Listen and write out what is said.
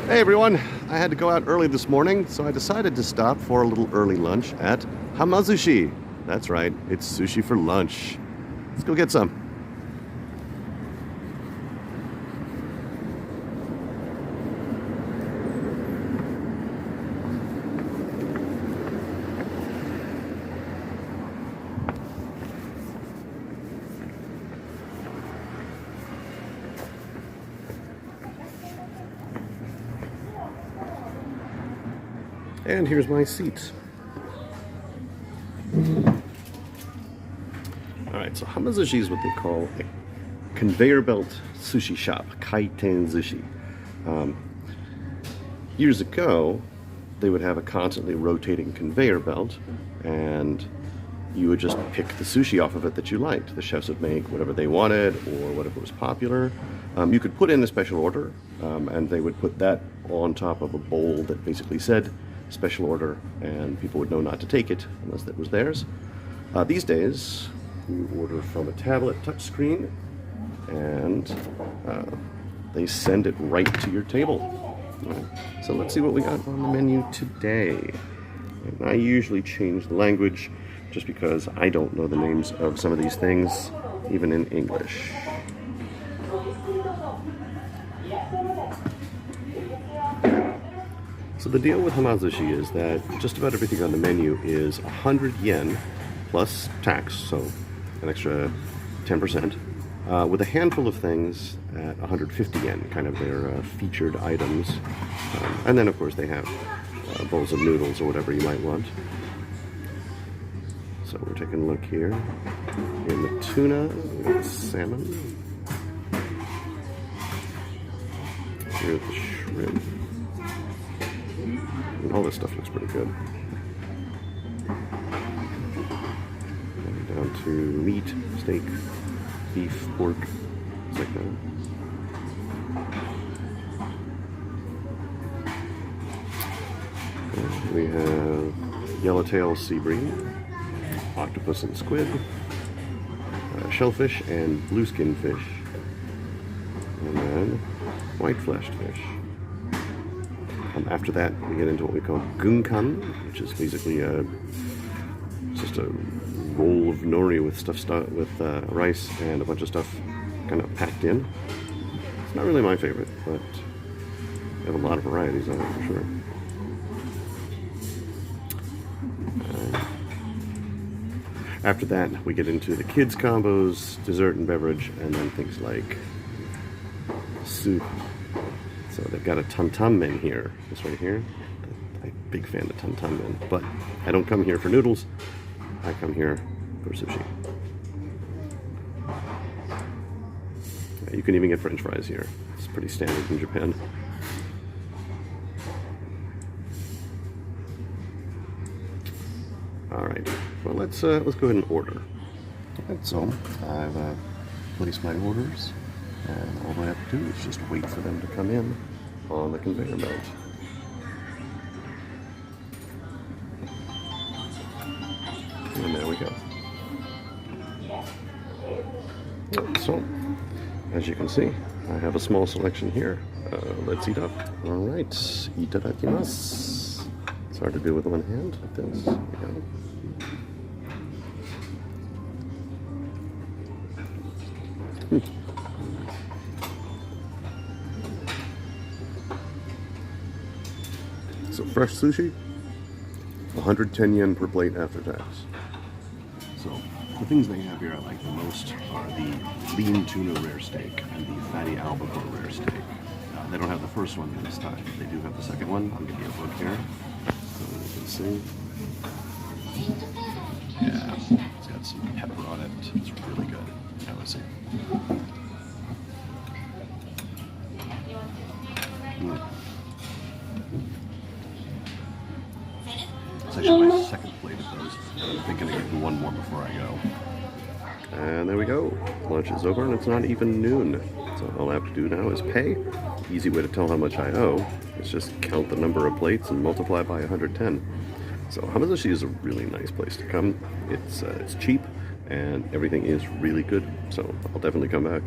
Hey everyone, I had to go out early this morning, so I decided to stop for a little early lunch at Hamazushi. That's right, it's sushi for lunch. Let's go get some. And here's my seat. Alright, so Hamazushi is what they call a conveyor belt sushi shop, kaiten sushi. Years ago, they would have a constantly rotating conveyor belt, and you would just pick the sushi off of it that you liked. The chefs would make whatever they wanted or whatever was popular. You could put in a special order, and they would put that on top of a bowl that basically said special order, and people would know not to take it unless that was theirs. These days, you order from a tablet touchscreen, and they send it right to your table. Right. So let's see what we got on the menu today. And I usually change the language just because I don't know the names of some of these things, even in English. So the deal with Hamazushi is that just about everything on the menu is 100 yen plus tax, so an extra 10%, with a handful of things at 150 yen, kind of their featured items. And then, of course, they have bowls of noodles or whatever you might want. So we're taking a look here. In the tuna, we got the salmon. Here's the shrimp. And all this stuff looks pretty good. And down to meat, steak, beef, pork, things like that. And we have yellowtail sea bream, octopus and squid, shellfish and blueskin fish, and then white-fleshed fish. After that, we get into what we call gunkan, which is basically just a roll of nori with with rice and a bunch of stuff kind of packed in. It's not really my favorite, but they have a lot of varieties on it for sure. After that, we get into the kids combos, dessert and beverage, and then things like soup. So they've got a tantan men here, this right here. I'm a big fan of tantan men, but I don't come here for noodles. I come here for sushi. You can even get French fries here. It's pretty standard in Japan. All right. Well, let's go ahead and order. All right, so I've placed my orders. And all I have to do is just wait for them to come in on the conveyor belt. And there we go. So, as you can see, I have a small selection here. Let's eat up. All right, itadakimasu. It's hard to do with one hand like this. There we go. So fresh sushi, 110 yen per plate after tax. So the things they have here I like the most are the lean tuna rare steak and the fatty albacore rare steak. They don't have the first one this time. They do have the second one. I'll give you a look here so you can see. Yeah, it's got some pepper on it. It's really good. Now let's see. It's actually my second plate of those. I'm thinking of getting one more before I go. And there we go. Lunch is over and it's not even noon. So all I have to do now is pay. Easy way to tell how much I owe is just count the number of plates and multiply by 110. So Hamazushi is a really nice place to come. It's cheap and everything is really good. So I'll definitely come back.